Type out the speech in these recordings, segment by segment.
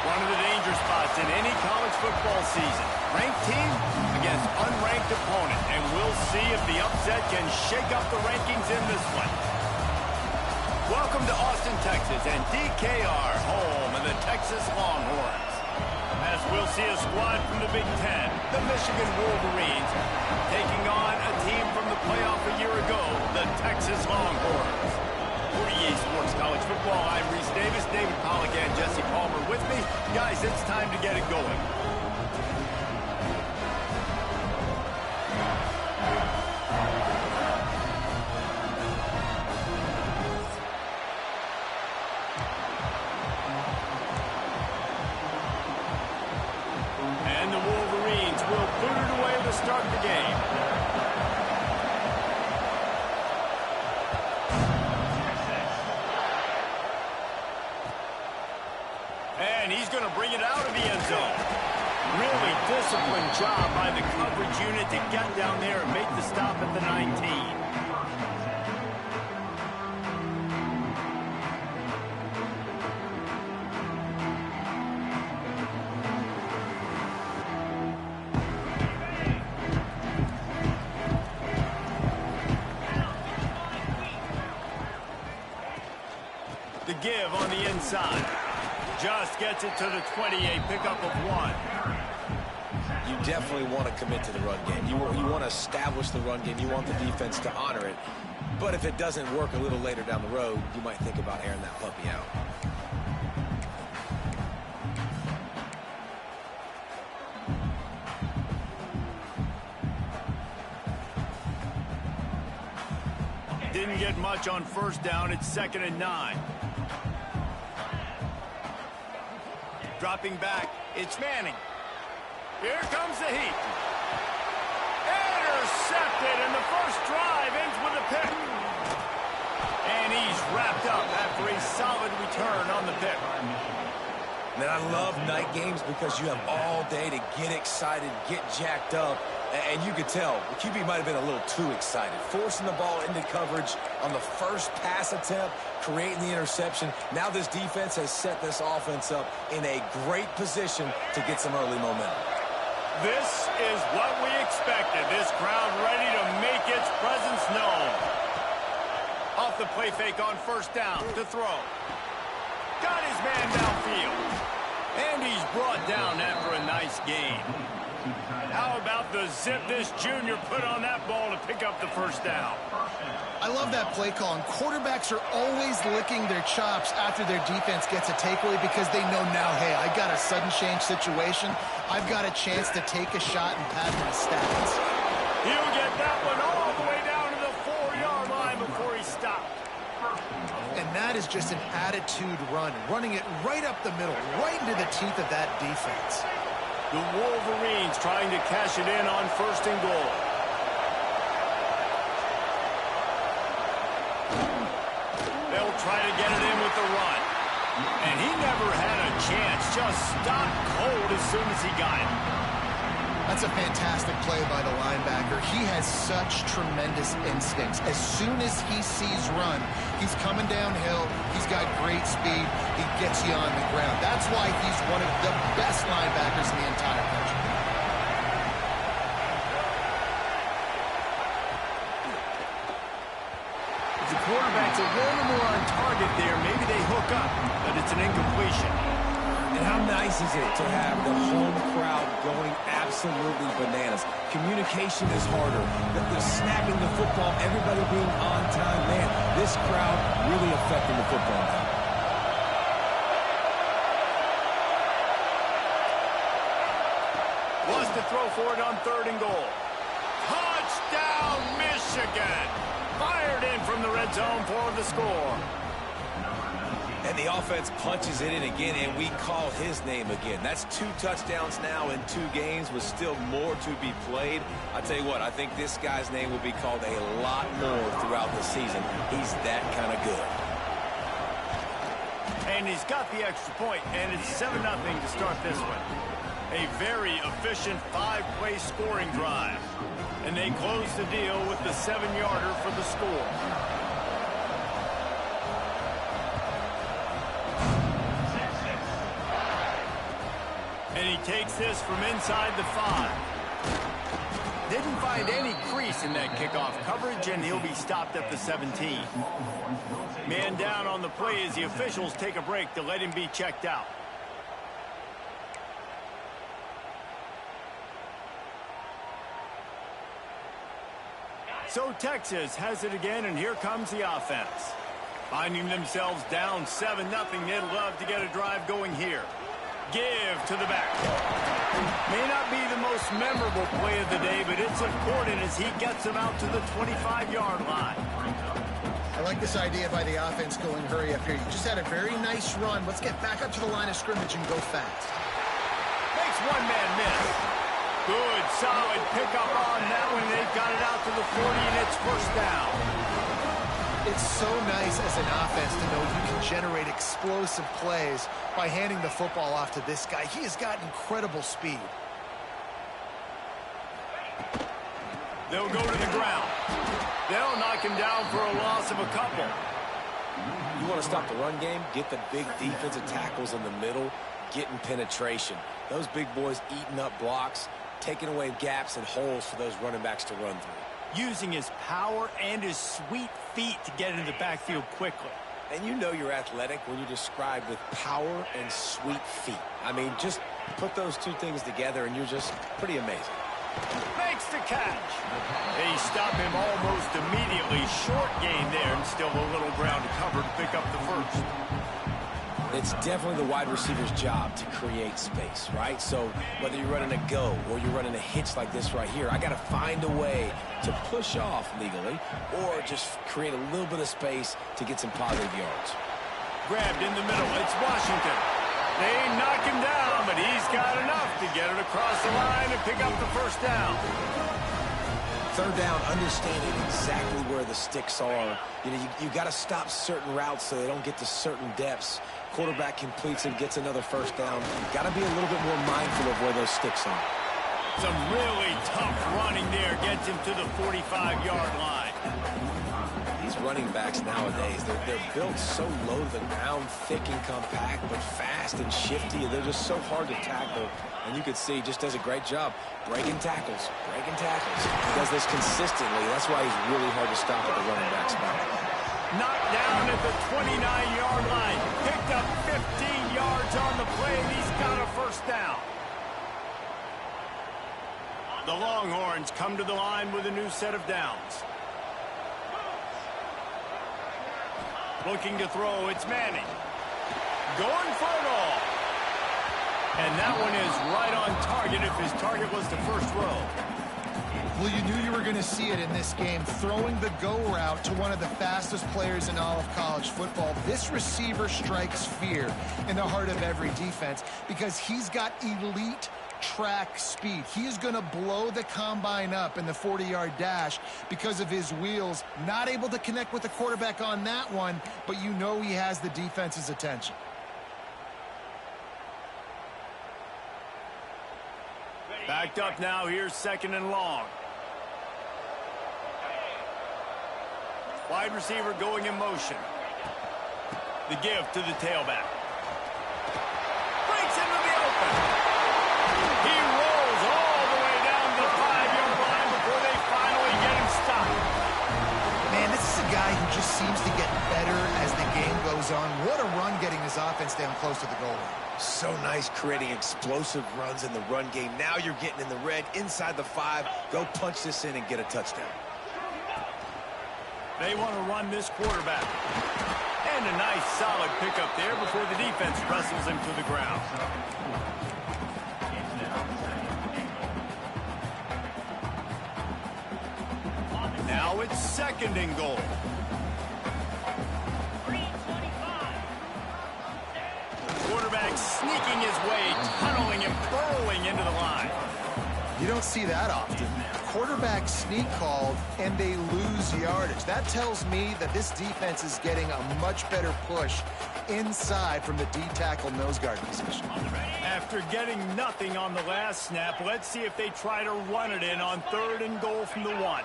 One of the danger spots in any college football season. Ranked team against unranked opponent. And we'll see if the upset can shake up the rankings in this one. Welcome to Austin, Texas, and DKR, home of the Texas Longhorns. As we'll see a squad from the Big Ten, the Michigan Wolverines, taking on a team from the playoff a year ago, the Texas Longhorns. For EA Sports College Football, I'm Reese Davis, David Pollack, and Jesse Palmer with me. Guys, it's time to get it going. And the Wolverines will put it away to start the game. And he's going to bring it out of the end zone. Really disciplined job by the coverage unit to get down there and make the stop at the 19. The give on the inside. Just gets it to the 20, a pickup of 1. You definitely want to commit to the run game. You want to establish the run game. You want the defense to honor it. But if it doesn't work a little later down the road, you might think about airing that puppy out. Didn't get much on first down. It's 2nd and 9. Dropping back, it's Manning. Here comes the heat. Intercepted, and the first drive ends with a pick. And he's wrapped up after a solid return on the pick. Man, I love night games because you have all day to get excited, get jacked up. And you could tell, the QB might have been a little too excited. Forcing the ball into coverage on the first pass attempt, creating the interception. Now this defense has set this offense up in a great position to get some early momentum. This is what we expected. This crowd ready to make its presence known. Off the play fake on first down to throw. Got his man downfield. And he's brought down after a nice gain. How about the zip this junior put on that ball to pick up the first down? I love that play call, and quarterbacks are always licking their chops after their defense gets a takeaway because they know now, hey, I got a sudden change situation. I've got a chance to take a shot and pad my stats. He'll get that one all the way down to the 4-yard line before he stopped. And that is just an attitude run, running it right up the middle, right into the teeth of that defense. The Wolverines trying to cash it in on 1st and goal. They'll try to get it in with the run. And he never had a chance. Just stopped cold as soon as he got it. That's a fantastic play by the linebacker. He has such tremendous instincts. As soon as he sees run, he's coming downhill. He's got great speed. He gets you on the ground. That's why he's one of the best linebackers in the entire country. If the quarterback's a little more on target there, maybe they hook up, but it's an incompletion. And how nice is it to have the home crowd going absolutely bananas? Communication is harder. The snapping the football, everybody being on time. Man, this crowd really affecting the football now. Wants to throw for it on 3rd and goal. Touchdown, Michigan! Fired in from the red zone for the score. And the offense punches it in again, and we call his name again. That's 2 touchdowns now in 2 games with still more to be played. I tell you what, I think this guy's name will be called a lot more throughout the season. He's that kind of good. And he's got the extra point, and it's 7-0 to start this one. A very efficient 5-play scoring drive. And they close the deal with the 7-yarder for the score. And he takes this from inside the 5. Didn't find any crease in that kickoff coverage, and he'll be stopped at the 17. Man down on the play as the officials take a break to let him be checked out. So Texas has it again, and here comes the offense. Finding themselves down 7-0, they'd love to get a drive going here. Give to the back. May not be the most memorable play of the day, but it's important as he gets them out to the 25-yard line. I like this idea by the offense going hurry up here. You just had a very nice run. Let's get back up to the line of scrimmage and go fast. Makes one man miss. Good, solid pickup on that one. They've got it out to the 40, and it's first down. It's so nice as an offense to know you can generate explosive plays by handing the football off to this guy. He has got incredible speed. They'll go to the ground. They'll knock him down for a loss of a couple. You want to stop the run game? Get the big defensive tackles in the middle, getting penetration. Those big boys eating up blocks, taking away gaps and holes for those running backs to run through. Using his power and his sweet feet to get into the backfield quickly. And you know you're athletic when you're described with power and sweet feet. I mean, just put those two things together and you're just pretty amazing. Makes the catch. They stop him almost immediately. Short gain there, and still a little ground to cover to pick up the first. It's definitely the wide receiver's job to create space, right? So whether you're running a go or you're running a hitch like this right here, I got to find a way to push off legally or just create a little bit of space to get some positive yards. Grabbed in the middle. It's Washington. They knock him down, but he's got enough to get it across the line and pick up the first down. Third down, understanding exactly where the sticks are. You know, you got to stop certain routes so they don't get to certain depths. Quarterback completes and gets another first down. Got to be a little bit more mindful of where those sticks are. Some really tough running there gets him to the 45-yard line. These running backs nowadays, they're built so low to the ground, thick and compact, but fast and shifty, and they're just so hard to tackle. And you can see, just does a great job breaking tackles, breaking tackles. He does this consistently. That's why he's really hard to stop at the running back spot. Knocked down at the 29-yard line. Picked up 15 yards on the play, and he's got a first down. The Longhorns come to the line with a new set of downs. Looking to throw, it's Manning. Going for it all. And that one is right on target if his target was the first row. Well, you knew you were going to see it in this game, throwing the go route to one of the fastest players in all of college football. This receiver strikes fear in the heart of every defense because he's got elite track speed. He is going to blow the combine up in the 40-yard dash because of his wheels. Not able to connect with the quarterback on that one, but you know he has the defense's attention. Backed up now, here's second and long. Wide receiver going in motion. The give to the tailback. Breaks into the open. He rolls all the way down the 5-yard line before they finally get him stopped. Man, this is a guy who just seems to get better as the game goes on. What a run getting his offense down close to the goal line. So nice creating explosive runs in the run game. Now you're getting in the red inside the 5. Go punch this in and get a touchdown. They want to run this quarterback. And a nice solid pickup there before the defense wrestles him to the ground. Now it's second and goal. Quarterback sneaking his way, tunneling and burrowing into the line. You don't see that often. Quarterback sneak called, and they lose yardage. That tells me that this defense is getting a much better push inside from the D-tackle nose guard position. After getting nothing on the last snap, let's see if they try to run it in on third and goal from the 1.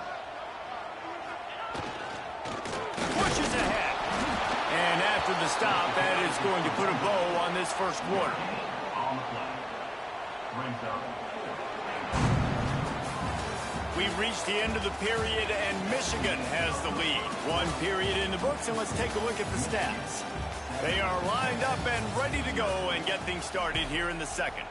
Pushes ahead. And after the stop, that is going to put a bow on this first quarter. We've reached the end of the period, and Michigan has the lead. One period in the books, and let's take a look at the stats. They are lined up and ready to go and get things started here in the second.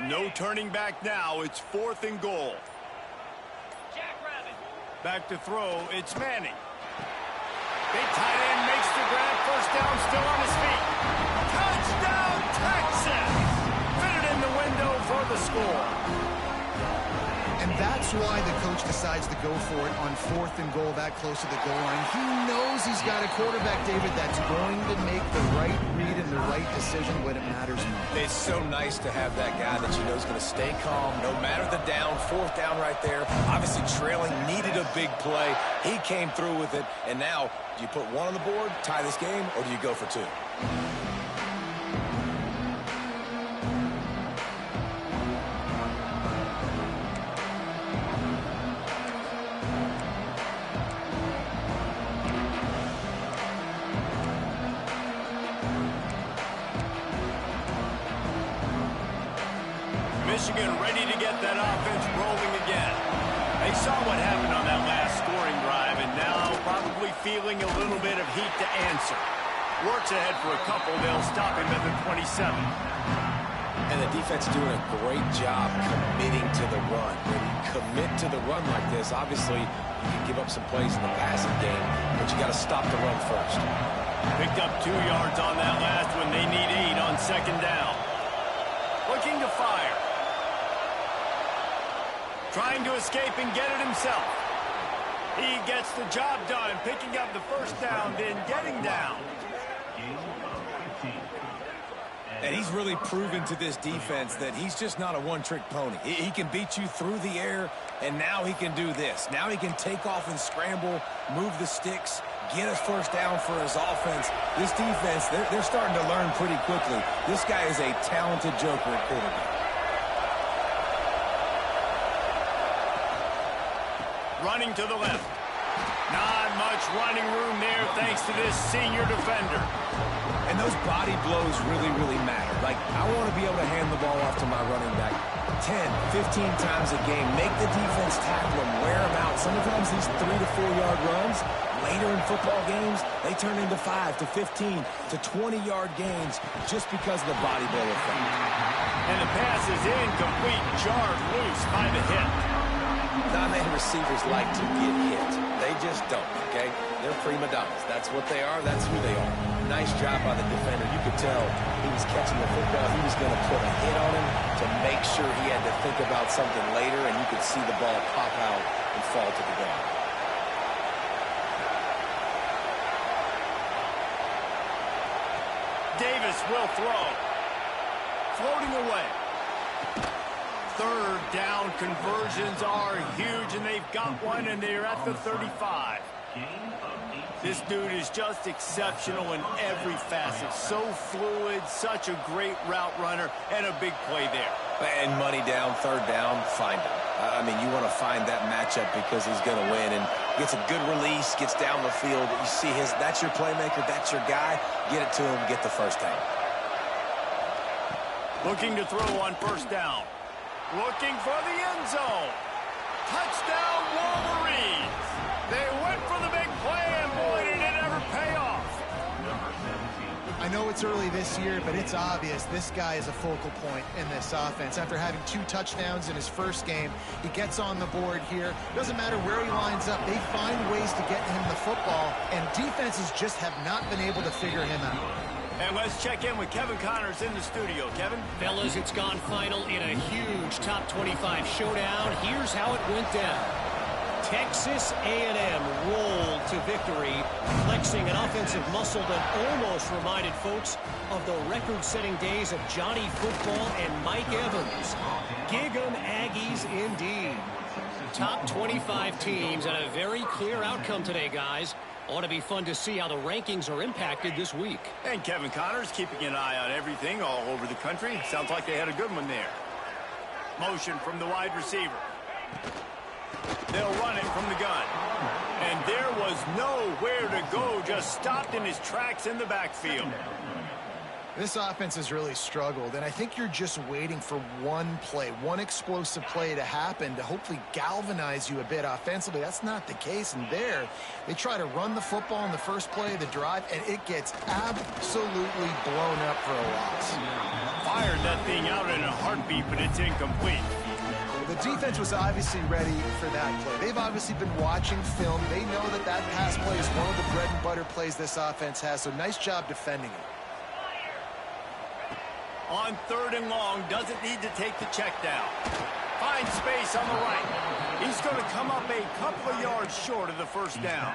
No turning back now. It's 4th and goal. Back to throw. It's Manning. Big tight end makes the grab. First down, still on his feet. Touchdown, Texas! Fitted in the window for the score. And that's why the coach decides to go for it on 4th and goal that close to the goal line. He knows he's got a quarterback, David, that's going to make the right read and the right decision when it matters most. It's so nice to have that guy that you know is going to stay calm no matter the down. 4th down right there. Obviously trailing, needed a big play. He came through with it. And now, do you put one on the board, tie this game, or do you go for 2? Michigan ready to get that offense rolling again. They saw what happened on that last scoring drive, and now probably feeling a little bit of heat to answer. Works ahead for a couple. They'll stop him at the 27. And the defense doing a great job committing to the run. When you commit to the run like this, obviously you can give up some plays in the passing game, but you got to stop the run first. Picked up 2 yards on that last one. They need 8 on 2nd down. Looking to fire. Trying to escape and get it himself. He gets the job done, picking up the first down, then getting down. And he's really proven to this defense that he's just not a one-trick pony. He can beat you through the air, and now he can do this. Now he can take off and scramble, move the sticks, get us first down for his offense. This defense, they're starting to learn pretty quickly. This guy is a talented joker at quarterback. Running to the left. Not much running room there thanks to this senior defender. And those body blows really, really matter. Like, I want to be able to hand the ball off to my running back 10, 15 times a game. Make the defense tackle him, wear him out. Sometimes these 3 to 4 yard runs, later in football games, they turn into 5 to 15 to 20 yard gains just because of the body blow effect. And the pass is incomplete, jarred loose by the hit. Non-man receivers like to get hit. They just don't, okay? They're prima donnas. That's what they are. That's who they are. Nice job by the defender. You could tell he was catching the football. He was going to put a hit on him to make sure he had to think about something later, and you could see the ball pop out and fall to the ground. Davis will throw. Floating away. 3rd down conversions are huge, and they've got one, and they're at the 35. This dude is just exceptional in every facet. So fluid, such a great route runner, and a big play there. And money down, 3rd down, find him. I mean, you want to find that matchup because he's going to win, and gets a good release, gets down the field. You see that's your playmaker, that's your guy. Get it to him, get the first down. Looking to throw on 1st down. Looking for the end zone. Touchdown, Wolverines. They went for the big play, and boy, did it ever pay off. I know it's early this year, but it's obvious this guy is a focal point in this offense. After having 2 touchdowns in his first game, he gets on the board here. Doesn't matter where he lines up, they find ways to get him the football, and defenses just have not been able to figure him out. And let's check in with Kevin Connors in the studio. Kevin? Fellas, it's gone final in a huge top 25 showdown. Here's how it went down. Texas A&M rolled to victory, flexing an offensive muscle that almost reminded folks of the record-setting days of Johnny Football and Mike Evans. Gig 'em Aggies indeed. Top 25 teams and a very clear outcome today, guys. Ought to be fun to see how the rankings are impacted this week. And Kevin Connors keeping an eye on everything all over the country. Sounds like they had a good one there. Motion from the wide receiver. They'll run it from the gun. And there was nowhere to go, just stopped in his tracks in the backfield. This offense has really struggled, and I think you're just waiting for one play, one explosive play to happen to hopefully galvanize you a bit offensively. That's not the case, and there, they try to run the football in the first play of the drive, and it gets absolutely blown up for a loss. Fired that thing out in a heartbeat, but it's incomplete. The defense was obviously ready for that play. They've obviously been watching film. They know that that pass play is one of the bread and butter plays this offense has, so nice job defending it. On 3rd and long, doesn't need to take the check down. Finds space on the right. He's going to come up a couple of yards short of the first down.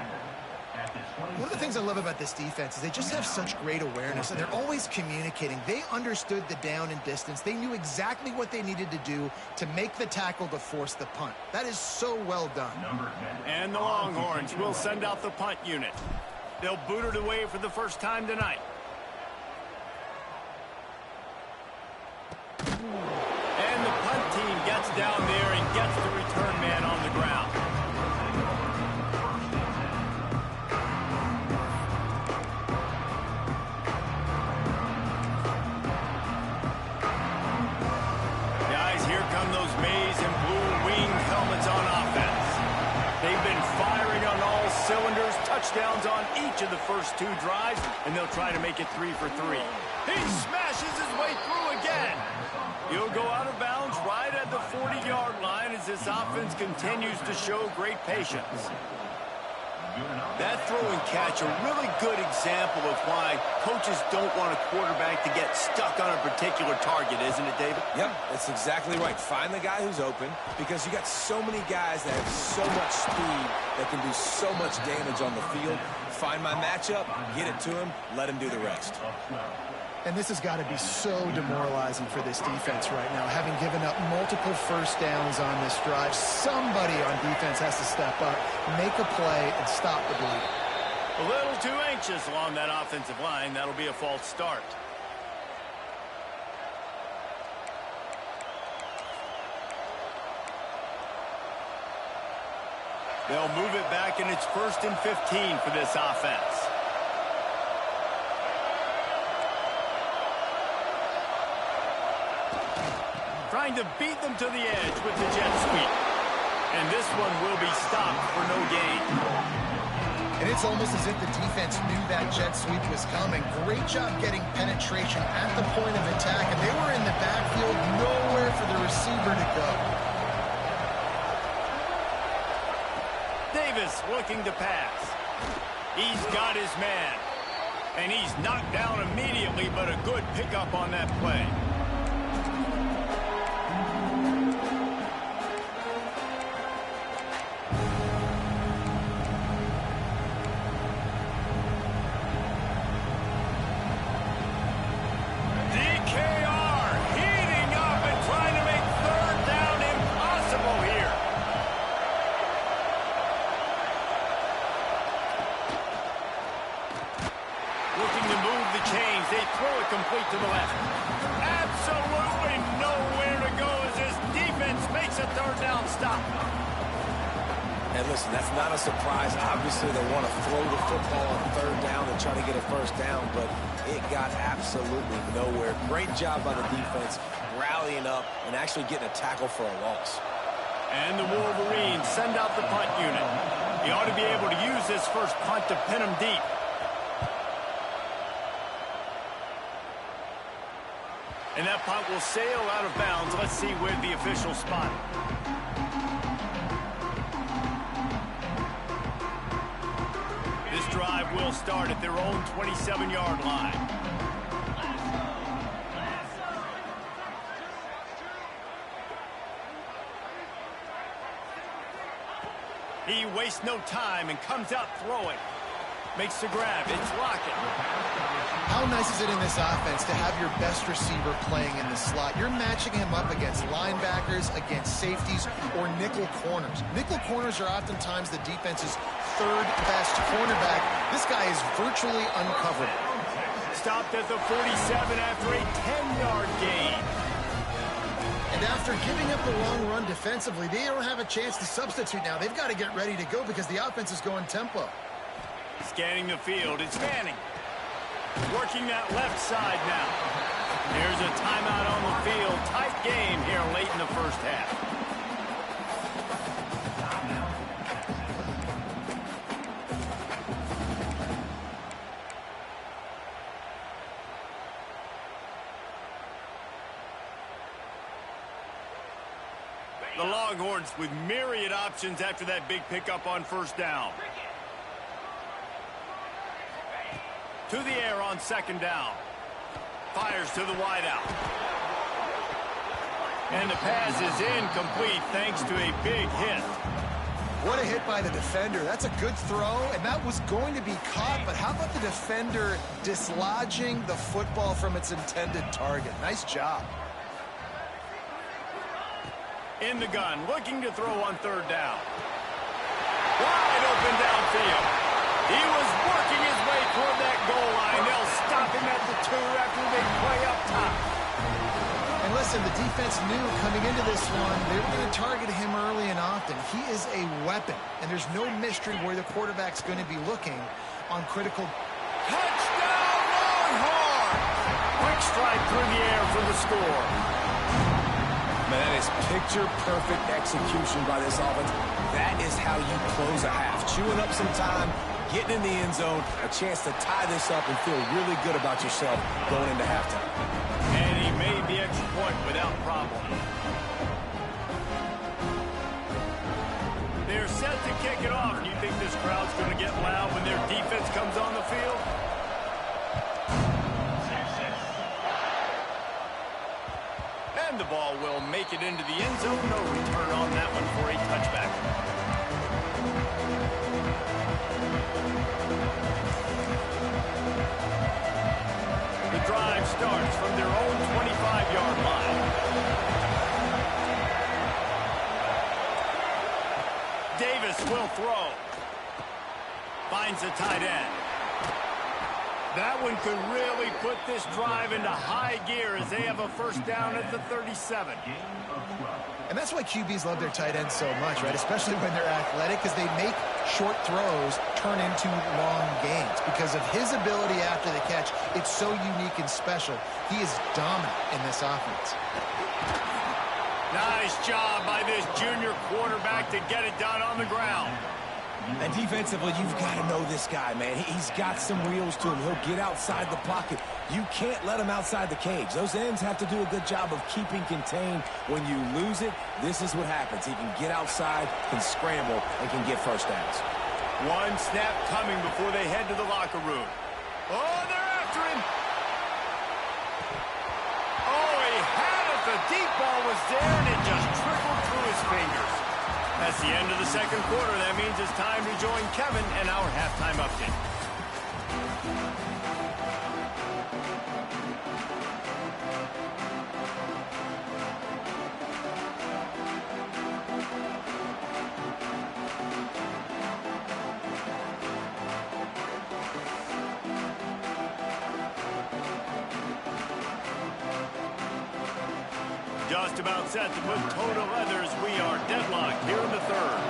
One of the things I love about this defense is they just have such great awareness, and they're always communicating. They understood the down and distance. They knew exactly what they needed to do to make the tackle to force the punt. That is so well done. And the Longhorns will send out the punt unit. They'll boot it away for the first time tonight. And the punt team gets down there and gets the return man on the ground. Guys, here come those maize and blue winged helmets on offense. They've been firing on all cylinders, touchdowns on each of the first 2 drives, and they'll try to make it 3 for 3. He smashes his way through again. He'll go out of bounds right at the 40-yard line as this offense continues to show great patience. That throw and catch, a really good example of why coaches don't want a quarterback to get stuck on a particular target, isn't it, David? Yep, that's exactly right. Find the guy who's open, because you got so many guys that have so much speed that can do so much damage on the field. Find my matchup, get it to him, let him do the rest. And this has got to be so demoralizing for this defense right now. Having given up multiple first downs on this drive, somebody on defense has to step up, make a play, and stop the bleed. A little too anxious along that offensive line. That'll be a false start. They'll move it back, and it's 1st and 15 for this offense. Trying to beat them to the edge with the jet sweep. And this one will be stopped for no gain. And it's almost as if the defense knew that jet sweep was coming. Great job getting penetration at the point of attack, and they were in the backfield, nowhere for the receiver to go. Davis looking to pass. He's got his man. And he's knocked down immediately, but a good pickup on that play. Complete to the left. Absolutely nowhere to go as this defense makes a 3rd down stop. And listen, that's not a surprise. Obviously, they want to throw the football on 3rd down and try to get a first down, but it got absolutely nowhere. Great job by the defense, rallying up and actually getting a tackle for a loss. And the Wolverines send out the punt unit. He ought to be able to use this first punt to pin him deep. And that punt will sail out of bounds. Let's see where the official spot. This drive will start at their own 27-yard line. He wastes no time and comes out throwing. Makes the grab. It's Lockett. How nice is it in this offense to have your best receiver playing in the slot? You're matching him up against linebackers, against safeties, or nickel corners. Nickel corners are oftentimes the defense's third best cornerback. This guy is virtually uncoverable. Stopped at the 47 after a 10-yard gain. And after giving up the long run defensively, they don't have a chance to substitute now. They've got to get ready to go because the offense is going tempo. Scanning the field, it's Manning. Working that left side now. There's a timeout on the field. Tight game here late in the first half. The Longhorns with myriad options after that big pickup on first down. To the air on second down. Fires to the wideout. And the pass is incomplete thanks to a big hit. What a hit by the defender. That's a good throw, and that was going to be caught, but how about the defender dislodging the football from its intended target? Nice job. In the gun, looking to throw on third down. Wide open downfield. He was working his way toward that goal line. They'll stop him at the 2 after they play up top. And listen, the defense knew coming into this one, they were going to target him early and often. He is a weapon, and there's no mystery where the quarterback's going to be looking on critical. Touchdown, Longhorns! Quick strike through the air for the score. Man, that is picture-perfect execution by this offense. That is how you close a half. Chewing up some time, getting in the end zone, a chance to tie this up and feel really good about yourself going into halftime. And he made the extra point without problem. They're set to kick it off. You think this crowd's going to get loud when their defense comes on the field? And the ball will make it into the end zone. No return on that one for a touchback. The drive starts from their own 25-yard line. Davis will throw. Finds a tight end. That one could really put this drive into high gear as they have a first down at the 37. And that's why QBs love their tight ends so much, right? Especially when they're athletic, because they make short throws turn into long gains. Because of his ability after the catch, it's so unique and special. He is dominant in this offense. Nice job by this junior quarterback to get it done on the ground. And defensively, you've got to know this guy, man. He's got some wheels to him. He'll get outside the pocket. You can't let him outside the cage. Those ends have to do a good job of keeping contained. When you lose it, this is what happens. He can get outside, can scramble, and can get first downs. One snap coming before they head to the locker room. Oh, they're after him. Oh, he had it. The deep ball was there, and it just trickled through his fingers. That's the end of the second quarter. That means it's time to join Kevin and our halftime update. Just about set to put toe to leather as we are deadlocked here in the third.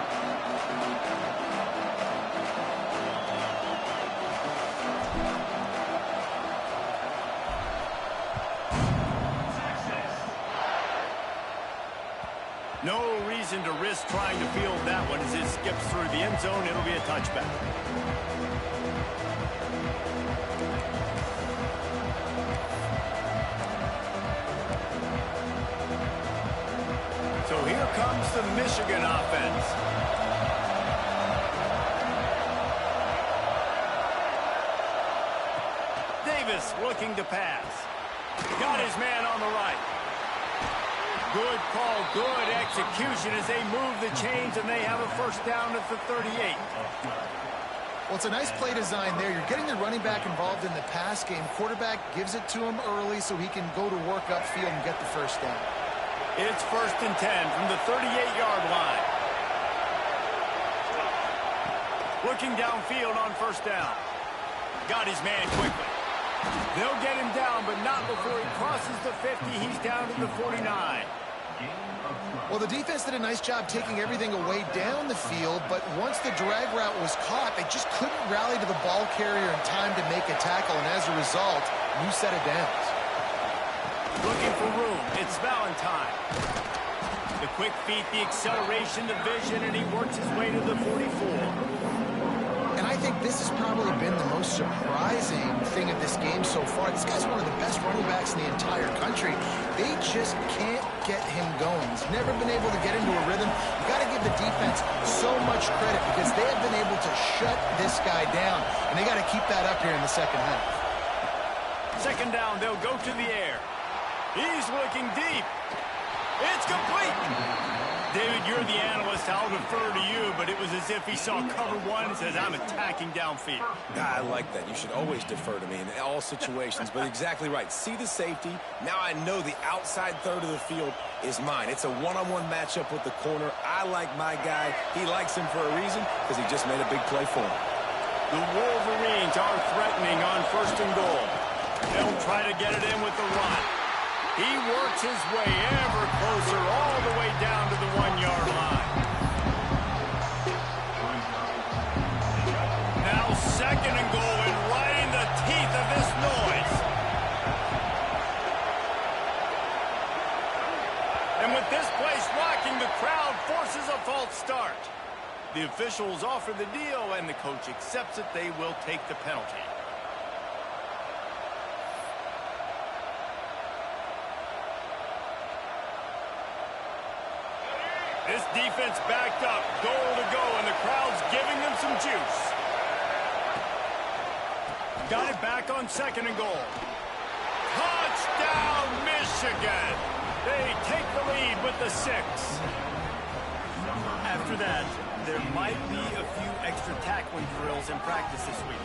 No reason to risk trying to field that one as it skips through the end zone. It'll be a touchback. So here comes the Michigan offense. Davis looking to pass. Got his man on the right. Good call, good execution as they move the chains and they have a first down at the 38. Well, it's a nice play design there. You're getting the running back involved in the pass game. Quarterback gives it to him early so he can go to work upfield and get the first down. It's 1st and 10 from the 38-yard line. Looking downfield on 1st down. Got his man quickly. They'll get him down, but not before he crosses the 50. He's down to the 49. Well, the defense did a nice job taking everything away down the field, but once the drag route was caught, they just couldn't rally to the ball carrier in time to make a tackle, and as a result, new set of downs. Looking for room. It's Valentine. The quick feet, the acceleration, the vision, and he works his way to the 44. And I think this has probably been the most surprising thing of this game so far. This guy's one of the best running backs in the entire country. They just can't get him going. He's never been able to get into a rhythm. You got to give the defense so much credit because they have been able to shut this guy down, and they got to keep that up here in the second half. 2nd down, they'll go to the air. He's looking deep. It's complete. David, you're the analyst. I'll defer to you, but it was as if he saw cover one and says, I'm attacking downfield. I like that. You should always defer to me in all situations, but exactly right. See the safety. Now I know the outside third of the field is mine. It's a one-on-one matchup with the corner. I like my guy. He likes him for a reason because he just made a big play for him. The Wolverines are threatening on 1st and goal. They'll try to get it in with the run. He works his way ever closer all the way down to the 1-yard line. Now 2nd and goal and right in the teeth of this noise. And with this place rocking, the crowd forces a false start. The officials offer the deal and the coach accepts it. They will take the penalty. This defense backed up, goal to go, and the crowd's giving them some juice. Got it back on 2nd and goal. Touchdown, Michigan! They take the lead with the 6. After that, there might be a few extra tackling drills in practice this week.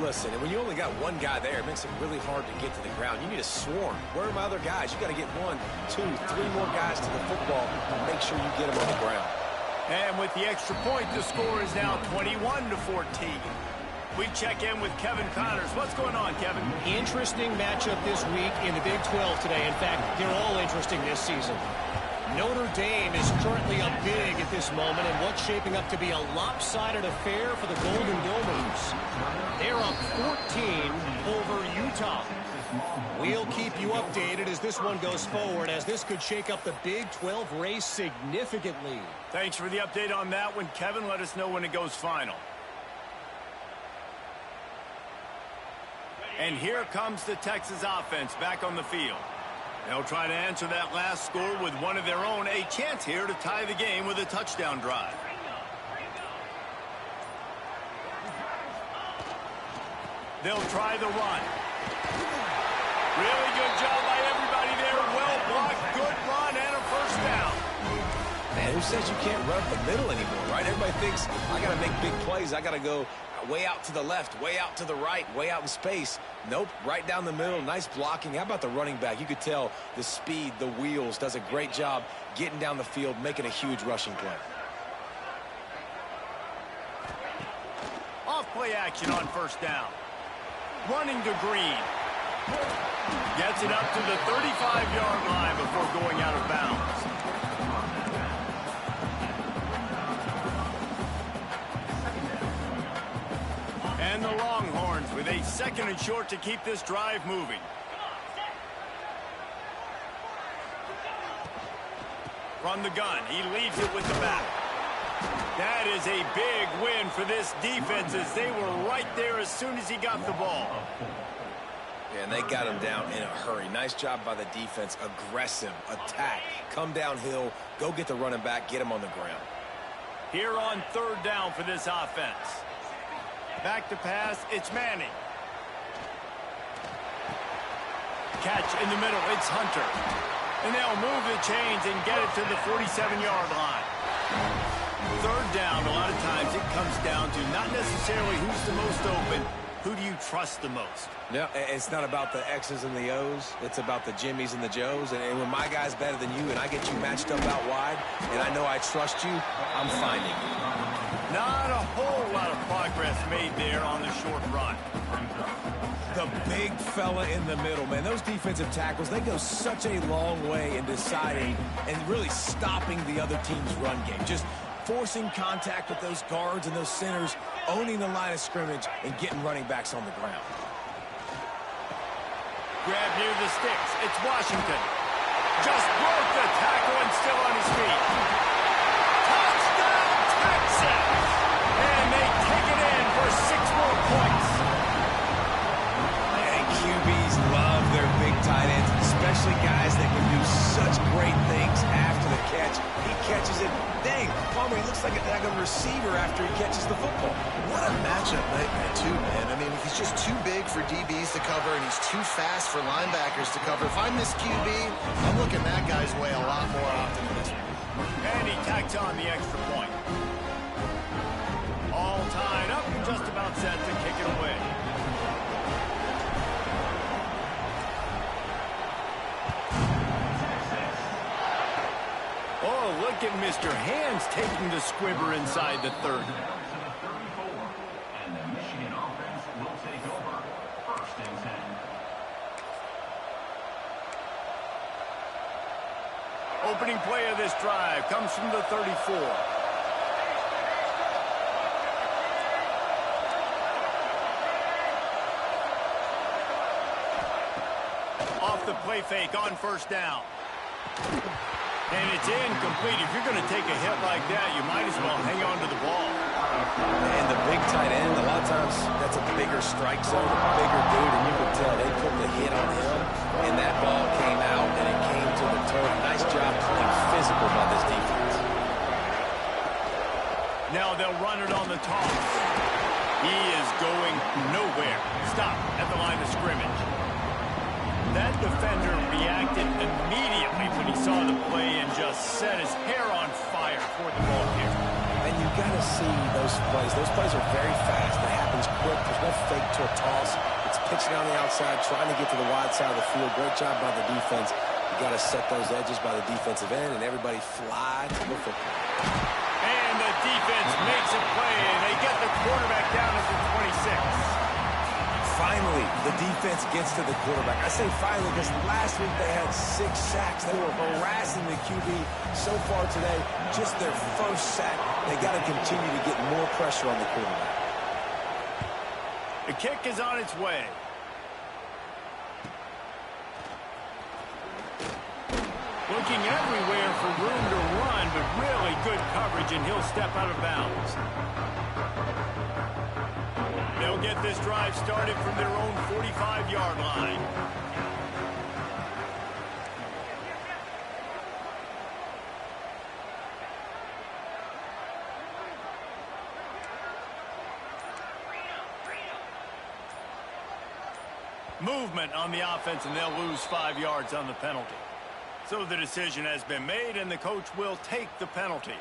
Listen, and when you only got one guy there, it makes it really hard to get to the ground. You need a swarm. Where are my other guys? You got to get 1, 2, 3 more guys to the football and make sure you get them on the ground. And with the extra point, the score is now 21-14. We check in with Kevin Connors. What's going on, Kevin? Interesting matchup this week in the Big 12 today. In fact, they're all interesting this season. Notre Dame is currently up big at this moment in what's shaping up to be a lopsided affair for the Golden Domers. They're up 14 over Utah. We'll keep you updated as this one goes forward, as this could shake up the Big 12 race significantly. Thanks for the update on that one, Kevin. Let us know when it goes final. And here comes the Texas offense back on the field. They'll try to answer that last score with one of their own. A chance here to tie the game with a touchdown drive. They'll try the run. Really good job by everybody there. Well blocked, good run, and a 1st down. Man, who says you can't run the middle anymore, right? Everybody thinks, I got to make big plays. I got to go way out to the left, way out to the right, way out in space. Nope, right down the middle, nice blocking. How about the running back? You could tell the speed, the wheels, does a great job getting down the field, making a huge rushing play. Off play action on 1st down. Running to Green. Gets it up to the 35-yard line before going out of bounds. And the Longhorns with a 2nd and short to keep this drive moving. From the gun, he leaves it with the back. That is a big win for this defense as they were right there as soon as he got the ball. Yeah, and they got him down in a hurry. Nice job by the defense. Aggressive, attack, come downhill, go get the running back, get him on the ground. Here on 3rd down for this offense. Back to pass, it's Manning. Catch in the middle, it's Hunter. And they'll move the chains and get it to the 47-yard line. 3rd down, a lot of times it comes comes down to not necessarily who's the most open, who do you trust the most? Yeah, it's not about the X's and the O's. It's about the Jimmys and the Joes. And when my guy's better than you and I get you matched up out wide and I know I trust you, I'm finding you. Not a whole lot of progress made there on the short run. The big fella in the middle, man. Those defensive tackles, they go such a long way in deciding and really stopping the other team's run game. Just forcing contact with those guards and those centers, owning the line of scrimmage, and getting running backs on the ground. Grab near the sticks. It's Washington. Just broke the tackle and still on his feet. Touchdown, Texas! And they take it in for 6 more points. And QBs love their big tight ends, especially guys that can do such great things after the catch. He catches it. Dang, Palmer, he looks like a daggone receiver after he catches the football. What a matchup nightmare, too, man. I mean, he's just too big for DBs to cover, and he's too fast for linebackers to cover. If I'm this QB, I'm looking that guy's way a lot more often than this one. And he tacks on the extra point. All tied up and just about set to kick it away. Oh, look at Mr. Hands taking the squibber inside the 30. And the Michigan offense will take over. 1st and 10. Opening play of this drive comes from the 34. Off the play fake on 1st down. And it's incomplete. If you're going to take a hit like that, you might as well hang on to the ball. And the big tight end, a lot of times that's a bigger strike zone, a bigger dude, and you can tell they put the hit on him, and that ball came out, and it came to the turf. Nice job playing physical by this defense. Now they'll run it on the toss. He is going nowhere. Stop at the line of scrimmage. That defender reacted immediately when he saw the play and just set his hair on fire for the ball here. And you've got to see those plays. Those plays are very fast. It happens quick. There's no fake to a toss. It's pitching on the outside, trying to get to the wide side of the field. Great job by the defense. You got to set those edges by the defensive end, and everybody fly to the football. And the defense makes a play, and they get the quarterback down at the 26. Finally, the defense gets to the quarterback. I say finally because last week they had 6 sacks. They were harassing the QB so far today. Just their first sack. They got to continue to get more pressure on the quarterback. The kick is on its way. Looking everywhere for room to run, but really good coverage, and he'll step out of bounds. They'll get this drive started from their own 45-yard line. Movement on the offense, and they'll lose 5 yards on the penalty. So the decision has been made, and the coach will take the penalty.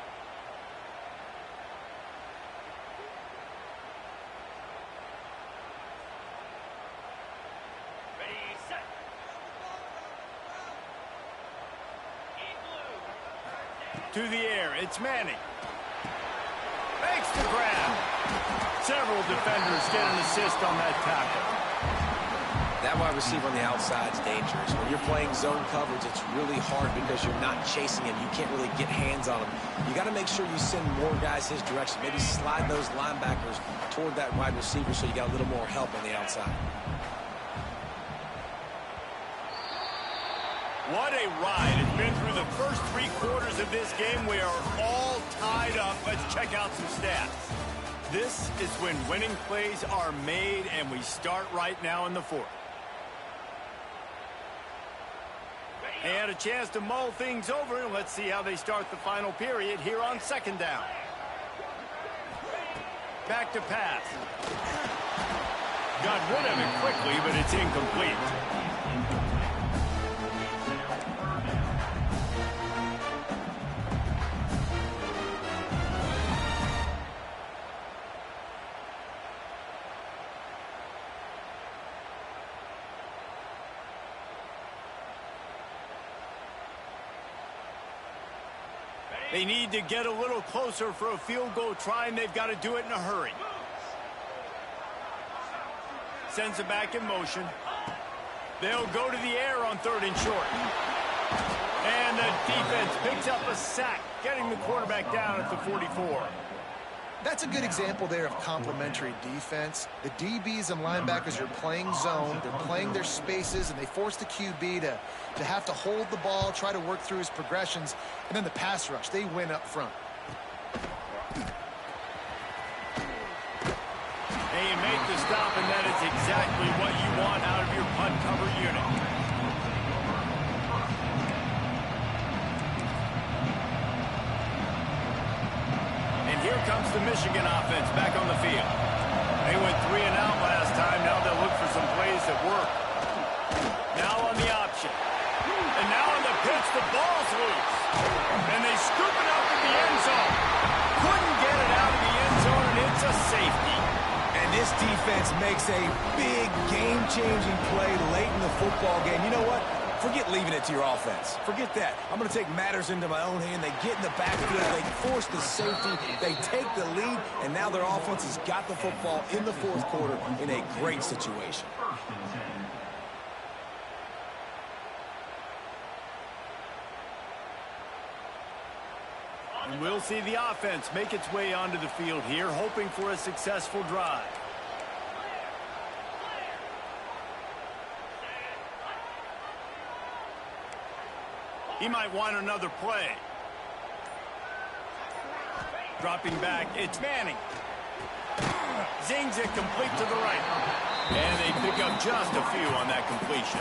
To the air, it's Manning. Makes the grab. Several defenders get an assist on that tackle. That wide receiver on the outside is dangerous. When you're playing zone coverage, it's really hard because you're not chasing him. You can't really get hands on him. You got to make sure you send more guys his direction. Maybe slide those linebackers toward that wide receiver so you got a little more help on the outside. What a ride. It's been through the first 3 quarters of this game. We are all tied up. Let's check out some stats. This is when winning plays are made, and we start right now in the 4th. They had a chance to mull things over, and let's see how they start the final period here on 2nd down. Back to pass. Got rid of it quickly, but it's incomplete. They need to get a little closer for a field goal try, and they've got to do it in a hurry. Sends it back in motion. They'll go to the air on 3rd and short. And the defense picks up a sack, getting the quarterback down at the 44. That's a good example there of complementary defense. The DBs and linebackers are playing zone, they're playing their spaces, and they force the QB to have to hold the ball, try to work through his progressions, and then the pass rush, they win up front. They make the stop, and that is exactly what you want out of your punt cover unit. Here comes the Michigan offense back on the field. They went 3 and out last time. Now they'll look for some plays that work. Now on the option. And now on the pitch, the ball's loose. And they scoop it up in the end zone. Couldn't get it out of the end zone, and it's a safety. And this defense makes a big game-changing play late in the football game. You know what? Forget leaving it to your offense. Forget that. I'm going to take matters into my own hand. They get in the backfield. They force the safety. They take the lead. And now their offense has got the football in the 4th quarter in a great situation. And we'll see the offense make its way onto the field here, hoping for a successful drive. He might want another play. Dropping back, it's Manning. Zings it complete to the right. And they pick up just a few on that completion.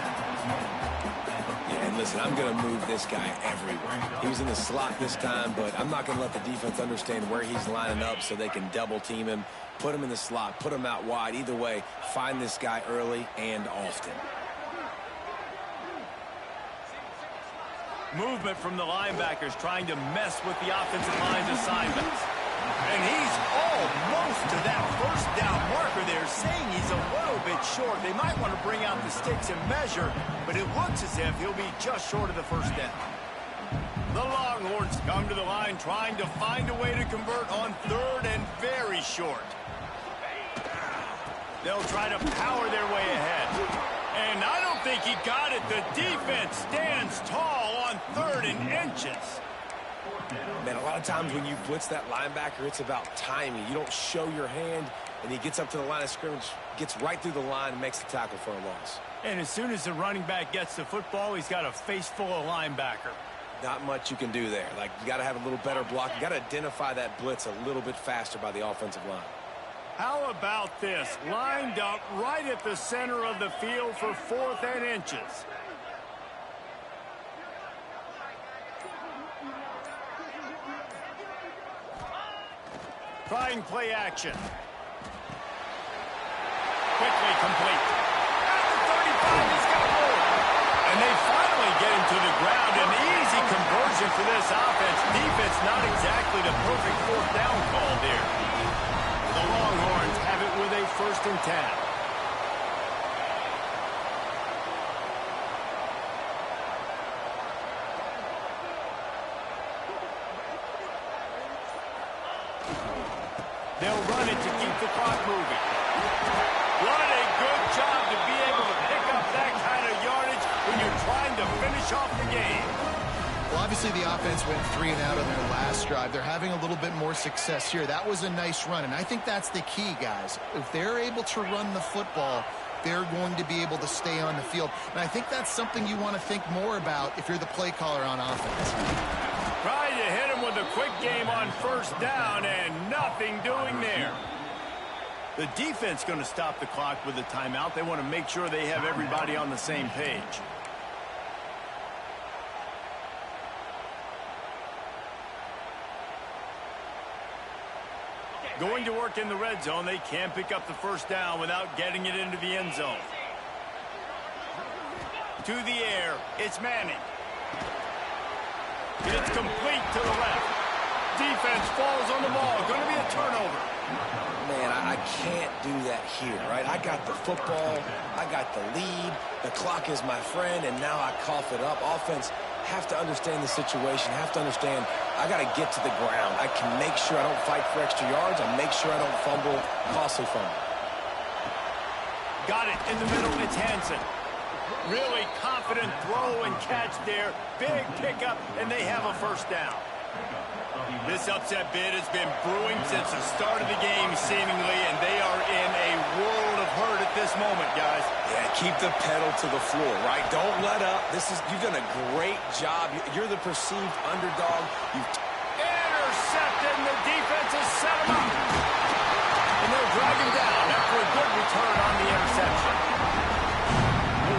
Yeah, and listen, I'm going to move this guy everywhere. He was in the slot this time, but I'm not going to let the defense understand where he's lining up so they can double team him, put him in the slot, put him out wide. Either way, find this guy early and often. Movement from the linebackers trying to mess with the offensive line's assignments. And he's almost to that first down marker there, saying he's a little bit short. They might want to bring out the sticks and measure, but it looks as if he'll be just short of the first down. The Longhorns come to the line trying to find a way to convert on 3rd and very short. They'll try to power their way ahead. And I don't think he got it. The defense stands tall on 3rd and inches. Man, a lot of times when you blitz that linebacker, it's about timing. You don't show your hand, and he gets up to the line of scrimmage, gets right through the line, and makes the tackle for a loss. And as soon as the running back gets the football, he's got a face full of linebacker. Not much you can do there. Like, you got to have a little better block. You got to identify that blitz a little bit faster by the offensive line. How about this? Lined up right at the center of the field for 4th and inches. Trying play action. Quickly complete. At the 35, he's got more. And they finally get him to the ground. An easy conversion for this offense. Defense not exactly the perfect 4th down call there. The Longhorns have it with a 1st and 10. They'll run it to keep the clock moving. What a good job to be able to pick up that kind of yardage when you're trying to finish off the game. Well, obviously the offense went 3 and out on their last drive. They're having a little bit more success here. That was a nice run, and I think that's the key, guys. If they're able to run the football, they're going to be able to stay on the field. And I think that's something you want to think more about if you're the play caller on offense. Trying to hit him with a quick game on 1st down, and nothing doing there. The defense going to stop the clock with a timeout. They want to make sure they have everybody on the same page. Going to work in the red zone. They can't pick up the 1st down without getting it into the end zone. To the air, it's Manning. It's complete to the left. Defense falls on the ball. Going to be a turnover. Man, I can't do that here, right? I got the football. I got the lead. The clock is my friend, and now I cough it up. Offense have to understand the situation, have to understand I got to get to the ground. I can make sure I don't fight for extra yards. I make sure I don't fumble, costly fumble. Got it in the middle. It's Hansen. Really confident throw and catch there. Big pickup, and they have a first down. This upset bid has been brewing since the start of the game, seemingly, and they are in a world of hurt at this moment, guys. Yeah, keep the pedal to the floor, right? Don't let up. You've done a great job. You're the perceived underdog. Intercepted, and the defense has set him up. And they'll drag him down after a good return on the interception.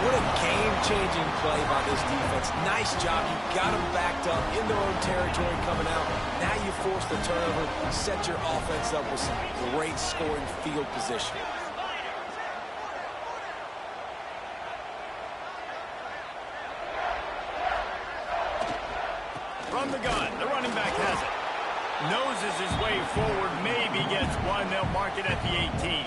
What a game-changing play by this defense. Nice job. You got them backed up in their own territory coming out. Now you force the turnover, set your offense up with some great scoring field position. From the gun, the running back has it. Noses his way forward, maybe gets one. They'll mark it at the 18.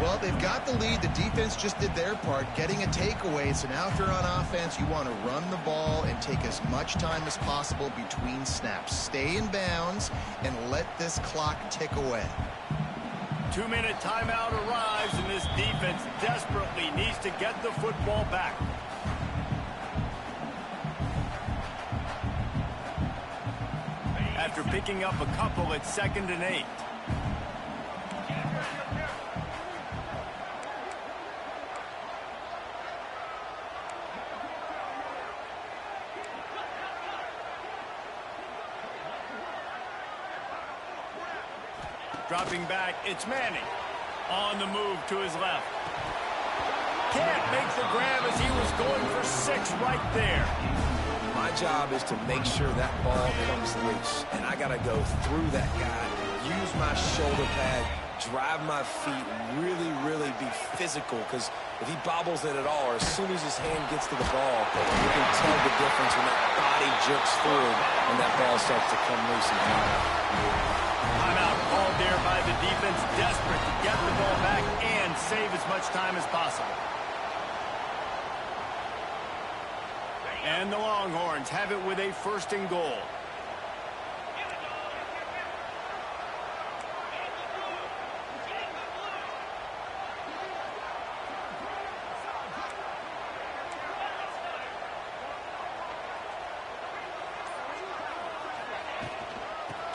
Well, they've got the lead. The defense just did their part, getting a takeaway. So now if you're on offense, you want to run the ball and take as much time as possible between snaps. Stay in bounds and let this clock tick away. 2-minute timeout arrives, and this defense desperately needs to get the football back. After picking up a couple, it's 2nd and 8. Dropping back, it's Manning. On the move to his left. Can't make the grab as he was going for 6 right there. My job is to make sure that ball comes loose, and I got to go through that guy, use my shoulder pad, drive my feet, and really be physical, because if he bobbles it at all, or as soon as his hand gets to the ball, you can tell the difference when that body jerks forward and that ball starts to come loose and fly. Timeout called there by the defense, desperate to get the ball back and save as much time as possible. And the Longhorns have it with a 1st and goal.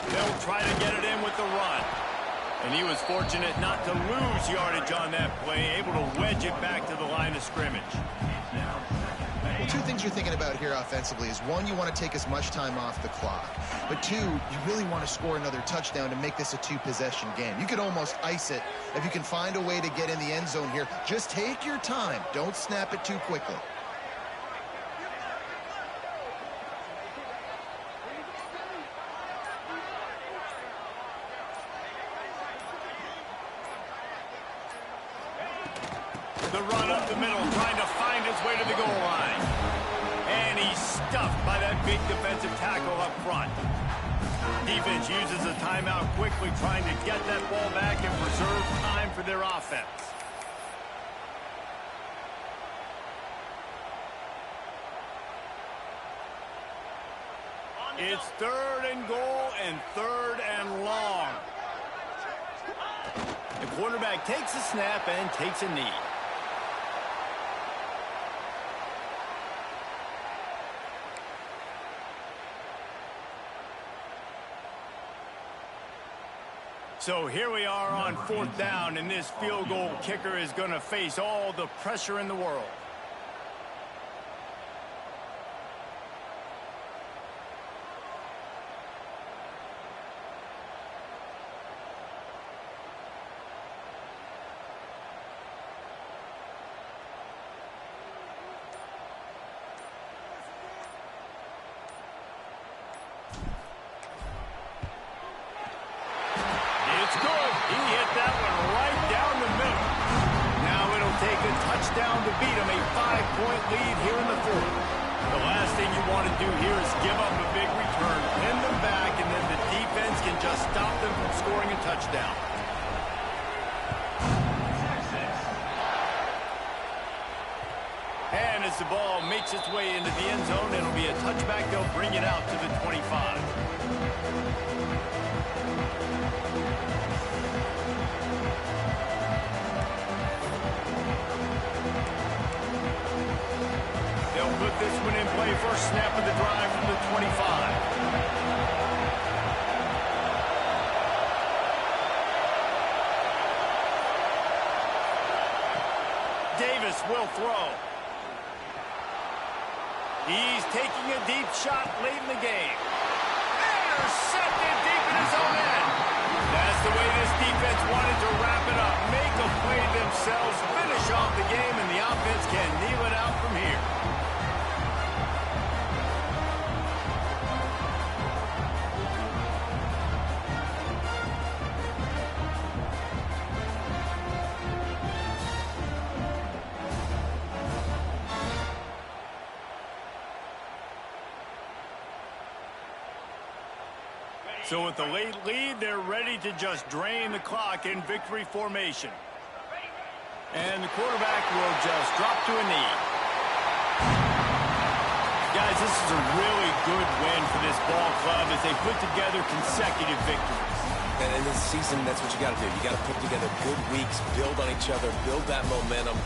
They'll try to get it in with the run. And he was fortunate not to lose yardage on that play, able to wedge it back to the line of scrimmage. Well, 2 things you're thinking about here offensively is, 1, you want to take as much time off the clock. But 2, you really want to score another touchdown to make this a 2-possession game. You could almost ice it if you can find a way to get in the end zone here. Just take your time. Don't snap it too quickly. The run up the middle, trying to find his way to the goal line. And he's stuffed by that big defensive tackle up front. Defense uses a timeout quickly, trying to get that ball back and preserve time for their offense. It's 3rd and goal and 3rd and long. The quarterback takes a snap and takes a knee. So here we are on 4th down, and this field goal kicker is going to face all the pressure in the world. Touchdown to beat him, a 5-point lead here in the 4th. The last thing you want to do here is give up a big return, pin them back, and then the defense can just stop them from scoring a touchdown. And as the ball makes its way into the end zone. It'll be a touchback. They'll bring it out to the 25. They'll put this one in play. First snap of the drive from the 25. Davis will throw. He's taking a deep shot late in the game. Intercepted deep in his own end. That's the way this defense wanted to wrap it up. Make a play themselves, finish off the game, and the offense can kneel it out from here. So with the late lead, they're ready to just drain the clock in victory formation. And the quarterback will just drop to a knee. Guys, this is a really good win for this ball club as they put together consecutive victories. And in this season, that's what you got to do. You got to put together good weeks, build on each other, build that momentum.